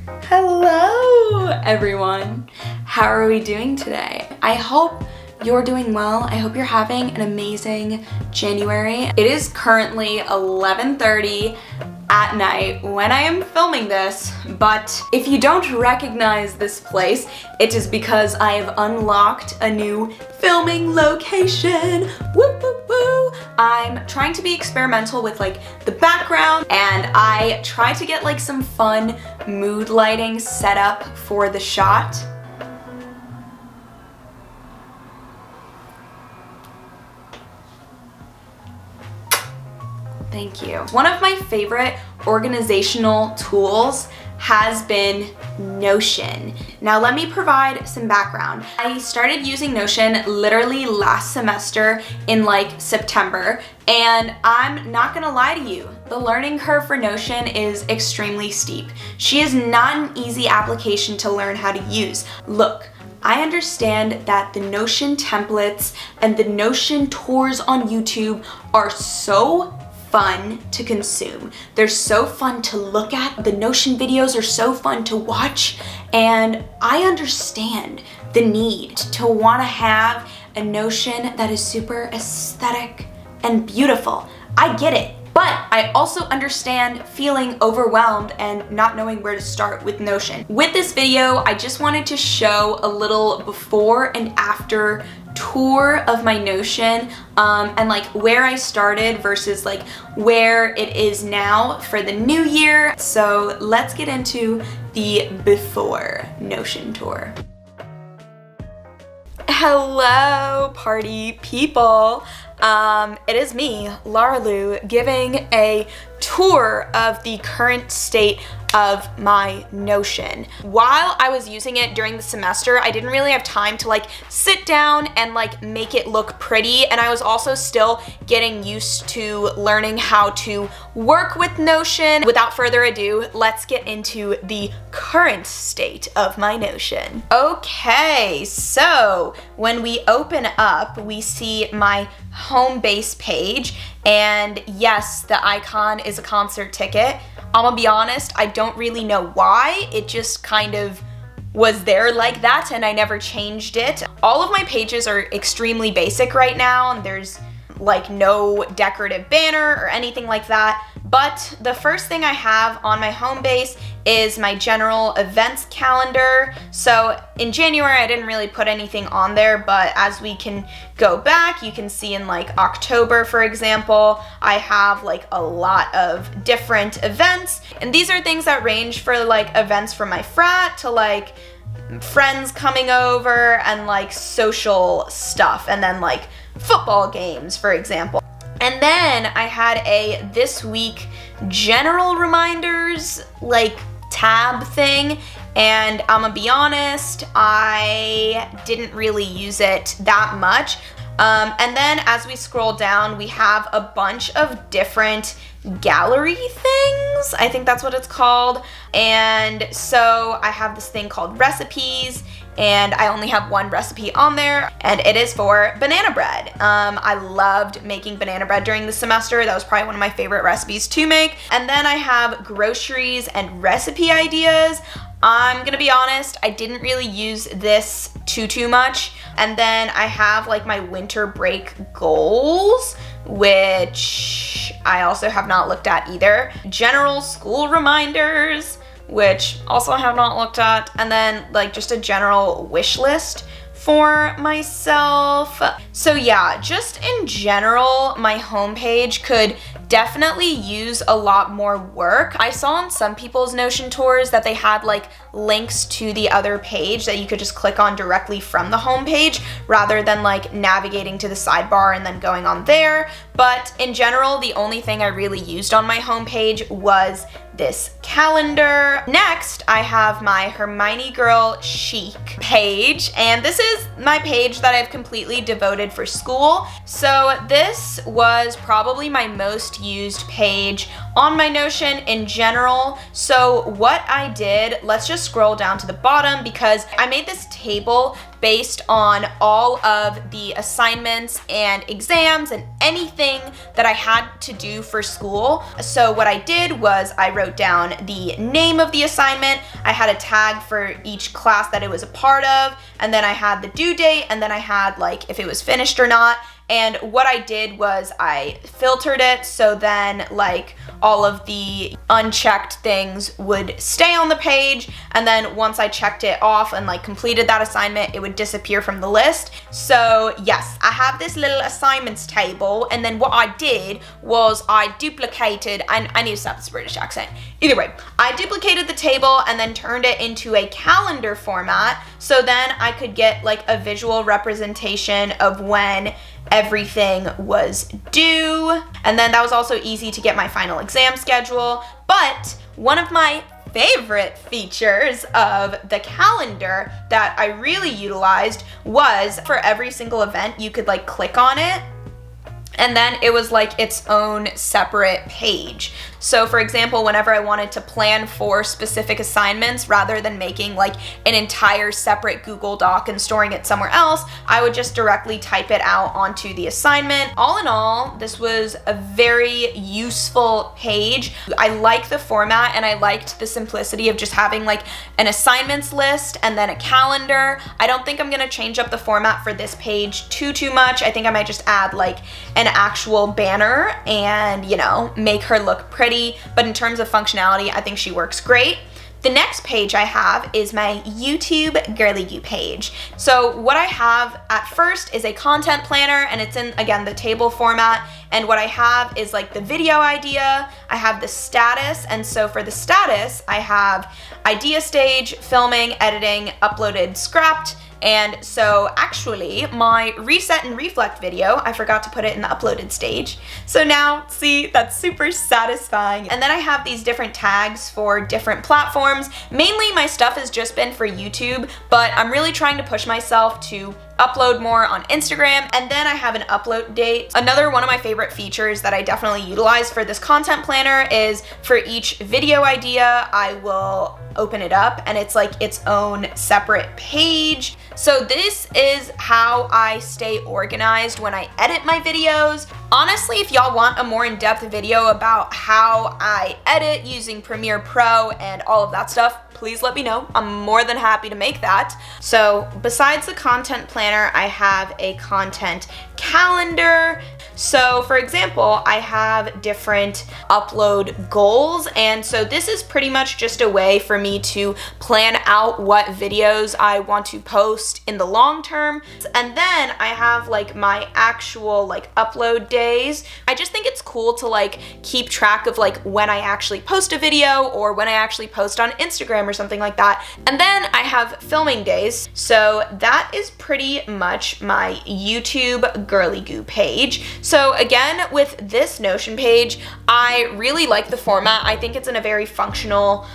Hello everyone! How are we doing today? I hope you're doing well. I hope you're having an amazing January. It is currently 11:30 at night when I am filming this, but if you don't recognize this place, it is because I have unlocked a new filming location. Woo woo woo! I'm trying to be experimental with like the background, and I try to get like some fun mood lighting set up for the shot. Thank you. One of my favorite organizational tools has been Notion. Now let me provide some background. I started using Notion literally last semester in like September, and I'm not gonna lie to you, the learning curve for Notion is extremely steep. She is not an easy application to learn how to use. Look, I understand that the Notion templates and the Notion tours on YouTube are so fun to consume. They're so fun to look at. The Notion videos are so fun to watch, and I understand the need to want to have a Notion that is super aesthetic and beautiful. I get it. But I also understand feeling overwhelmed and not knowing where to start with Notion. With this video, I just wanted to show a little before and after tour of my Notion and like where I started versus like where it is now for the new year. So let's get into the before Notion tour. Hello, party people. It is me, Lara, giving a tour of the current state of my Notion. While I was using it during the semester, I didn't really have time to like sit down and like make it look pretty, and I was also still getting used to learning how to work with Notion. Without further ado, let's get into the current state of my Notion. Okay, so when we open up, we see my home base page, and yes, the icon is a concert ticket. I'm gonna be honest, I don't really know why. It just kind of was there like that, and I never changed it. All of my pages are extremely basic right now, and there's like no decorative banner or anything like that. But the first thing I have on my home base is my general events calendar. So in January, I didn't really put anything on there, but as we can go back, you can see in like October, for example, I have like a lot of different events. And these are things that range for like events from my frat to like friends coming over and like social stuff, and then like football games, for example. And then I had a this week general reminders like tab thing, and I'm gonna be honest, I didn't really use it that much. And then as we scroll down, we have a bunch of different gallery things. I think that's what it's called. And so I have this thing called recipes, and I only have one recipe on there, and it is for banana bread. I loved making banana bread during the semester. That was probably one of my favorite recipes to make. And then I have groceries and recipe ideas. I'm gonna be honest, I didn't really use this too much. And then I have like my winter break goals, which I also have not looked at either. General school reminders, which also I have not looked at. And then like just a general wish list for myself. So yeah, just in general, my homepage could definitely use a lot more work. I saw on some people's Notion tours that they had like links to the other page that you could just click on directly from the homepage rather than like navigating to the sidebar and then going on there. But in general, the only thing I really used on my homepage was this calendar. Next, I have my Hermione Girl Chic page, and this is my page that I've completely devoted for school. So this was probably my most used page on my Notion in general. So what I did, let's just scroll down to the bottom, because I made this table based on all of the assignments and exams and anything that I had to do for school. So what I did was I wrote down the name of the assignment, I had a tag for each class that it was a part of, and then I had the due date, and then I had like if it was finished or not. And what I did was I filtered it so then like all of the unchecked things would stay on the page, and then once I checked it off and like completed that assignment, it would disappear from the list. So yes, I have this little assignments table, and then what I did was I duplicated, I need to stop this British accent. Either way, I duplicated the table and then turned it into a calendar format, so then I could get like a visual representation of when everything was due. And then that was also easy to get my final exam schedule. But one of my favorite features of the calendar that I really utilized was for every single event, you could like click on it, and then it was like its own separate page. So for example, whenever I wanted to plan for specific assignments, rather than making like an entire separate Google Doc and storing it somewhere else, I would just directly type it out onto the assignment. All in all, this was a very useful page. I like the format, and I liked the simplicity of just having like an assignments list and then a calendar. I don't think I'm gonna change up the format for this page too much. I think I might just add like an actual banner and, you know, make her look pretty. But in terms of functionality, I think she works great. The next page I have is my YouTube Girly Goo page. So what I have at first is a content planner, and it's in, again, the table format. And what I have is like the video idea, I have the status, and so for the status, I have idea stage, filming, editing, uploaded, scrapped. And so actually my reset and reflect video, I forgot to put it in the uploaded stage. So now, see, that's super satisfying. And then I have these different tags for different platforms. Mainly my stuff has just been for YouTube, but I'm really trying to push myself to upload more on Instagram. And then I have an upload date. Another one of my favorite features that I definitely utilize for this content planner is for each video idea, I will open it up and it's like its own separate page. So this is how I stay organized when I edit my videos. Honestly, if y'all want a more in-depth video about how I edit using Premiere Pro and all of that stuff, please let me know. I'm more than happy to make that. So besides the content planner, I have a content calendar. So for example, I have different upload goals, and so this is pretty much just a way for me to plan out what videos I want to post in the long term. And then I have like my actual like upload days. I just think it's cool to like keep track of like when I actually post a video or when I actually post on Instagram or something like that. And then I have filming days. So that is pretty much my YouTube Girly Goo page. So again, with this Notion page, I really like the format. I think it's in a very functional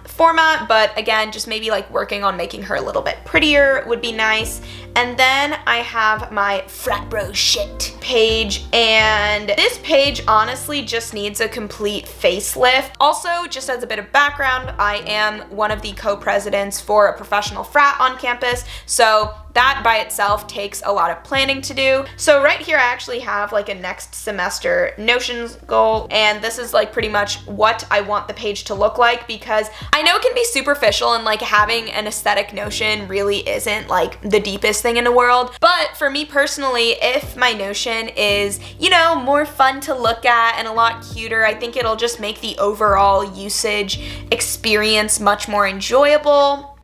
format, but again, just maybe like working on making her a little bit prettier would be nice. And then I have my frat bro shit page, and this page honestly just needs a complete facelift. Also, just as a bit of background, I am one of the co-presidents for a professional frat on campus, so that by itself takes a lot of planning to do. So right here I actually have like a next semester Notions goal, and this is like pretty much what I want the page to look like, because I know it can be superficial and like having an aesthetic Notion really isn't like the deepest thing in the world. But for me personally, if my Notion is, you know, more fun to look at and a lot cuter, I think it'll just make the overall usage experience much more enjoyable.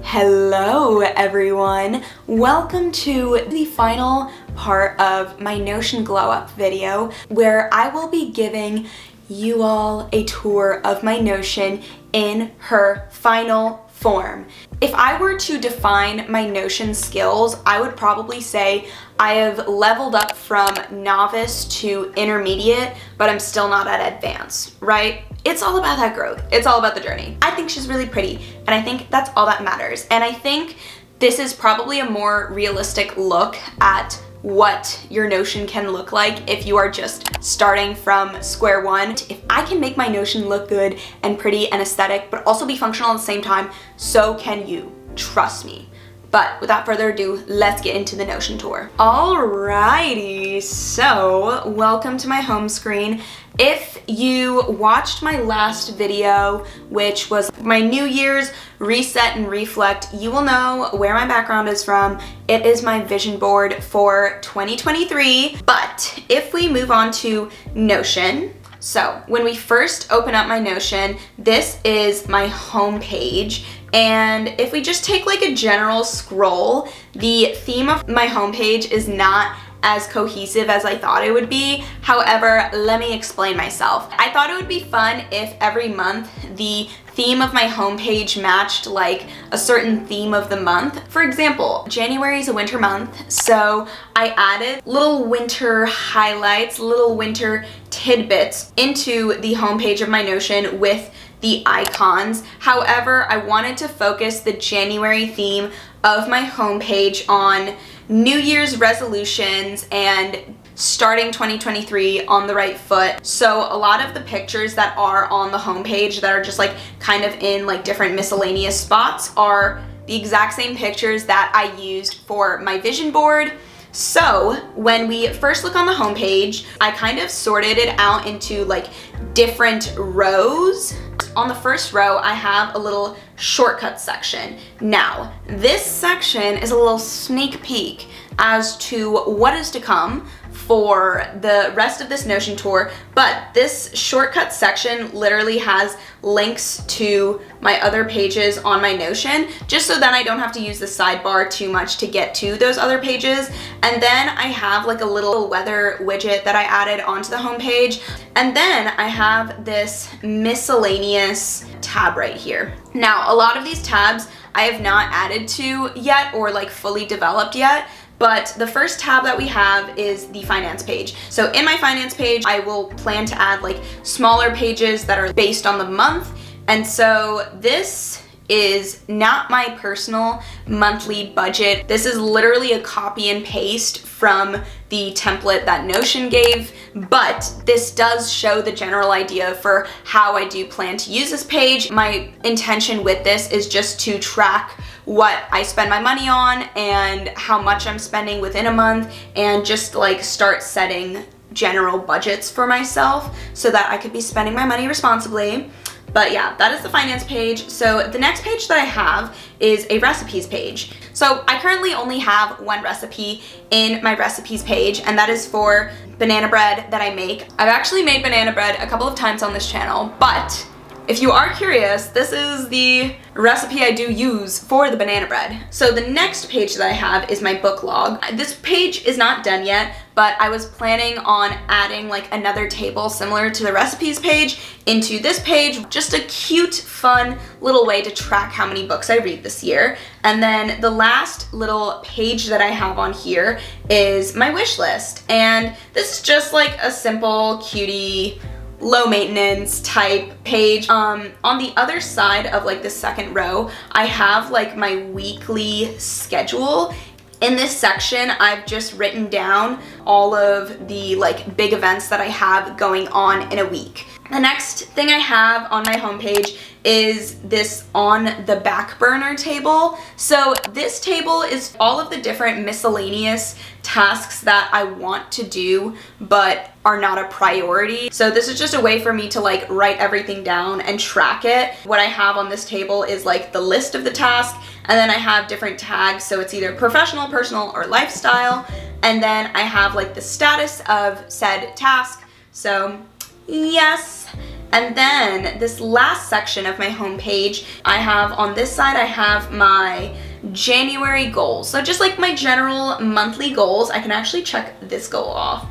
Hello everyone, welcome to the final part of my Notion glow up video, where I will be giving you all a tour of my Notion in her final form. If I were to define my Notion skills, I would probably say I have leveled up from novice to intermediate, but I'm still not at advanced, right? It's all about that growth. It's all about the journey. I think she's really pretty, and I think that's all that matters. And I think this is probably a more realistic look at what your Notion can look like if you are just starting from square one. If I can make my Notion look good and pretty and aesthetic, but also be functional at the same time, so can you. Trust me. But without further ado, let's get into the Notion tour. Alrighty, so welcome to my home screen. If you watched my last video, which was my New Year's reset and reflect, you will know where my background is from. It is my vision board for 2023. But if we move on to Notion, so when we first open up my Notion, this is my home page. And if we just take like a general scroll, the theme of my homepage is not as cohesive as I thought it would be. However, let me explain myself. I thought it would be fun if every month the theme of my homepage matched like a certain theme of the month. For example, January is a winter month, so I added little winter highlights, little winter tidbits into the homepage of my Notion with the icons. However, I wanted to focus the January theme of my homepage on New Year's resolutions and starting 2023 on the right foot. So a lot of the pictures that are on the homepage that are just like kind of in like different miscellaneous spots are the exact same pictures that I used for my vision board. So when we first look on the homepage, I kind of sorted it out into like different rows. On the first row, I have a little shortcuts section. Now, this section is a little sneak peek as to what is to come for the rest of this Notion tour, but this shortcut section literally has links to my other pages on my Notion, just so that I don't have to use the sidebar too much to get to those other pages. And then I have like a little weather widget that I added onto the homepage. And then I have this miscellaneous tab right here. Now, a lot of these tabs I have not added to yet or like fully developed yet. But the first tab that we have is the finance page. So in my finance page, I will plan to add like smaller pages that are based on the month. And so this is not my personal monthly budget. This is literally a copy and paste from the template that Notion gave, but this does show the general idea for how I do plan to use this page. My intention with this is just to track what I spend my money on and how much I'm spending within a month, and just like start setting general budgets for myself so that I could be spending my money responsibly. But yeah, that is the finance page. So the next page that I have is a recipes page. So I currently only have one recipe in my recipes page, and that is for banana bread that I make. I've actually made banana bread a couple of times on this channel, but if you are curious, this is the recipe I do use for the banana bread. So the next page that I have is my book log. This page is not done yet, but I was planning on adding like another table similar to the recipes page into this page. Just a cute, fun little way to track how many books I read this year. And then the last little page that I have on here is my wish list. And this is just like a simple, cutie, low maintenance type page. On the other side of like the second row, I have like my weekly schedule. In this section, I've just written down all of the like big events that I have going on in a week. The next thing I have on my homepage is this on the back burner table. So this table is all of the different miscellaneous tasks that I want to do but are not a priority. So this is just a way for me to like write everything down and track it. What I have on this table is like the list of the task, and then I have different tags, so it's either professional, personal, or lifestyle. And then I have like the status of said task. So yes. And then this last section of my homepage, I have on this side, I have my January goals. So just like my general monthly goals, I can actually check this goal off.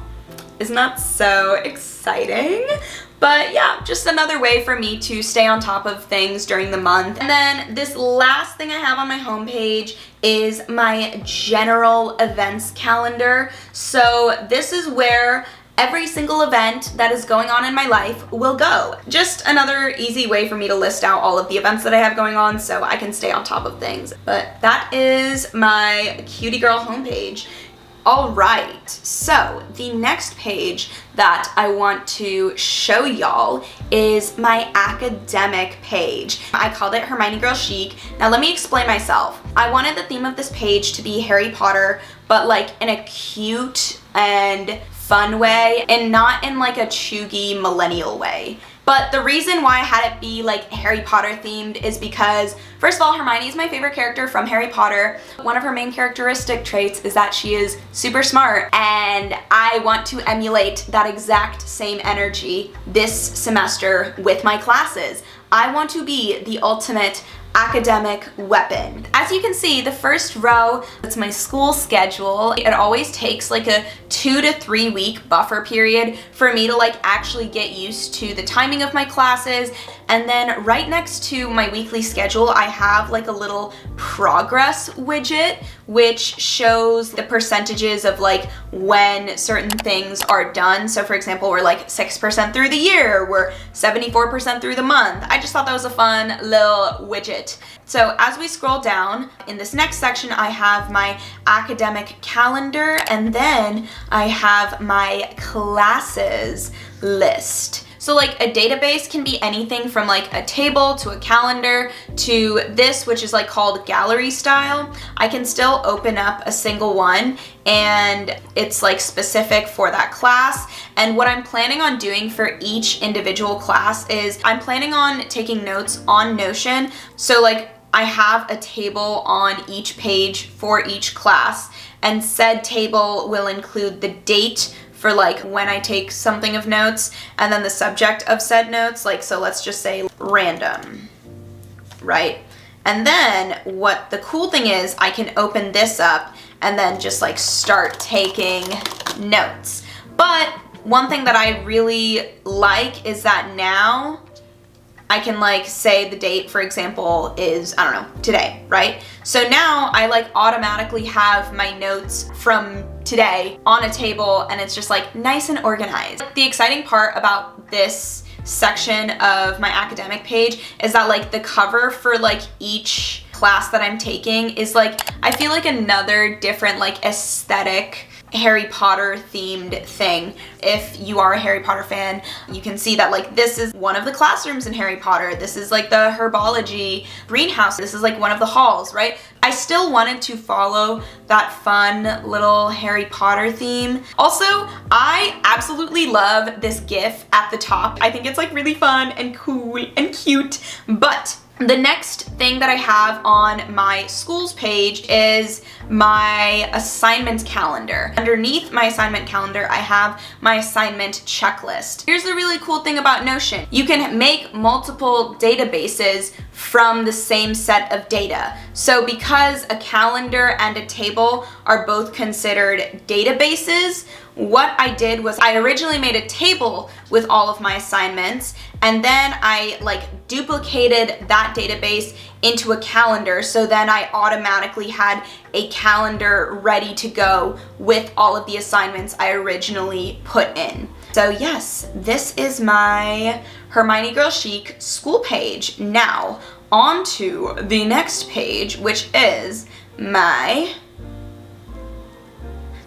Isn't that so exciting? But yeah, just another way for me to stay on top of things during the month. And then this last thing I have on my homepage is my general events calendar. So this is where every single event that is going on in my life will go. Just another easy way for me to list out all of the events that I have going on so I can stay on top of things. But that is my cutie girl homepage. All right, so the next page that I want to show y'all is my academic page. I called it Hermione Girl Chic. Now let me explain myself. I wanted the theme of this page to be Harry Potter, but like in a cute and fun way and not in like a chuggy millennial way. But the reason why I had it be like Harry Potter themed is because, first of all, Hermione is my favorite character from Harry Potter. One of her main characteristic traits is that she is super smart, and I want to emulate that exact same energy this semester with my classes. I want to be the ultimate academic weapon. As you can see, the first row, it's my school schedule. It always takes like a 2 to 3 week buffer period for me to like actually get used to the timing of my classes. And then right next to my weekly schedule, I have like a little progress widget, which shows the percentages of like when certain things are done. So for example, we're like 6% through the year, we're 74% through the month. I just thought that was a fun little widget. So as we scroll down, in this next section, I have my academic calendar, and then I have my classes list. So like a database can be anything from like a table to a calendar to this, which is like called gallery style. I can still open up a single one and it's like specific for that class. And what I'm planning on doing for each individual class is I'm planning on taking notes on Notion. So like I have a table on each page for each class, and said table will include the date for like when I take something of notes, and then the subject of said notes, like, so let's just say random, right? And then what the cool thing is, I can open this up and then just like start taking notes. But one thing that I really like is that now I can like say the date, for example, is, I don't know, today, right? So now I like automatically have my notes from today on a table, and it's just like nice and organized. The exciting part about this section of my academic page is that like the cover for like each class that I'm taking is like, I feel like another different like aesthetic Harry Potter themed thing. If you are a Harry Potter fan, you can see that like this is one of the classrooms in Harry Potter. This is like the herbology greenhouse. This is like one of the halls, right? I still wanted to follow that fun little Harry Potter theme. Also, I absolutely love this GIF at the top. I think it's like really fun and cool and cute. But the next thing that I have on my schools page is my assignment calendar. Underneath my assignment calendar, I have my assignment checklist. Here's the really cool thing about Notion. You can make multiple databases from the same set of data. So because a calendar and a table are both considered databases, what I did was I originally made a table with all of my assignments, and then I like duplicated that database into a calendar, so then I automatically had a calendar ready to go with all of the assignments I originally put in. So yes, this is my Hermione Girl Chic school page. Now, on to the next page, which is my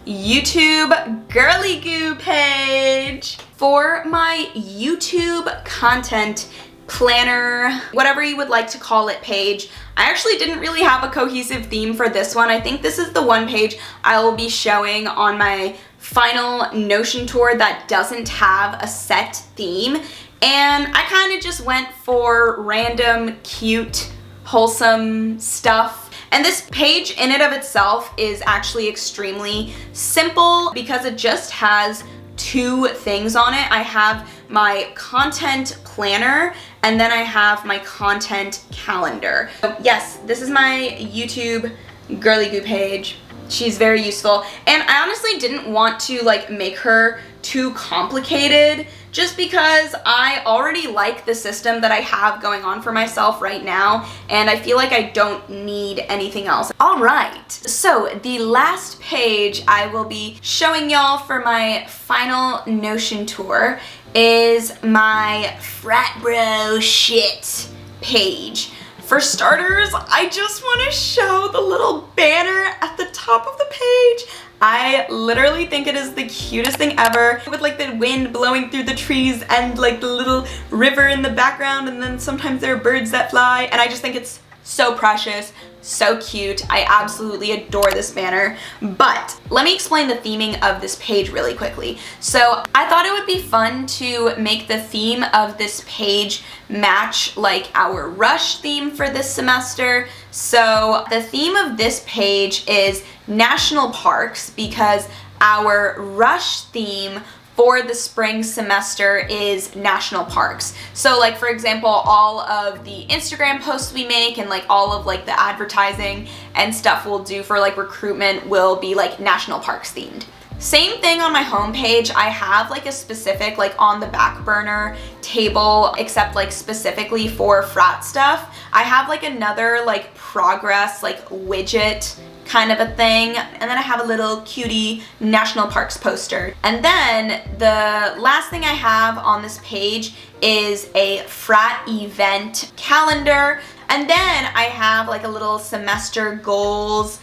YouTube Girly Goo page. For my YouTube content planner, whatever you would like to call it, page, I actually didn't really have a cohesive theme for this one. I think this is the one page I will be showing on my final Notion tour that doesn't have a set theme. And I kind of just went for random, cute, wholesome stuff. And this page in and of itself is actually extremely simple because it just has two things on it. I have my content planner, and then I have my content calendar. So yes, this is my YouTube Girly Goo page. She's very useful, and I honestly didn't want to like make her too complicated just because I already like the system that I have going on for myself right now, and I feel like I don't need anything else. All right, so the last page I will be showing y'all for my final Notion tour is my frat bro shit page. For starters, I just want to show the little banner at the top of the page. I literally think it is the cutest thing ever, with like the wind blowing through the trees and like the little river in the background, and then sometimes there are birds that fly, and I just think it's so precious, so cute. I absolutely adore this banner. But let me explain the theming of this page really quickly. So I thought it would be fun to make the theme of this page match like our Rush theme for this semester. So the theme of this page is national parks, because our Rush theme for the spring semester is national parks. So like, for example, all of the Instagram posts we make and like all of like the advertising and stuff we'll do for like recruitment will be like national parks themed. Same thing on my homepage. I have like a specific like on the back burner table, except like specifically for frat stuff. I have like another like progress like widget kind of a thing, and then I have a little cutie national parks poster. And then the last thing I have on this page is a frat event calendar, and then I have like a little semester goals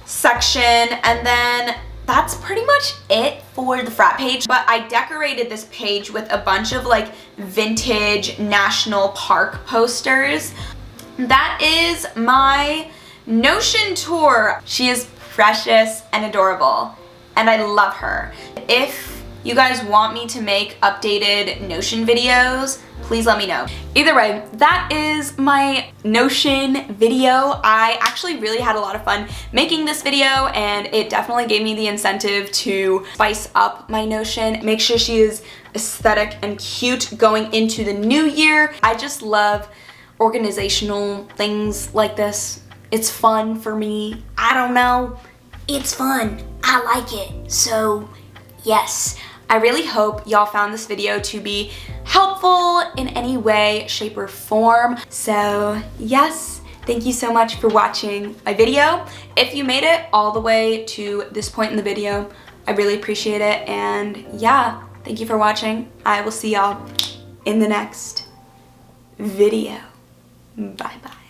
section, and then that's pretty much it for the frat page. But I decorated this page with a bunch of like vintage national park posters. That is my Notion tour. She is precious and adorable, and I love her. If you guys want me to make updated Notion videos, please let me know. Either way, that is my Notion video. I actually really had a lot of fun making this video, and it definitely gave me the incentive to spice up my Notion, make sure she is aesthetic and cute going into the new year. I just love organizational things like this. It's fun for me. I don't know. It's fun. I like it. So, yes. I really hope y'all found this video to be helpful in any way, shape, or form. So, yes. Thank you so much for watching my video. If you made it all the way to this point in the video, I really appreciate it. And yeah, thank you for watching. I will see y'all in the next video. Bye-bye.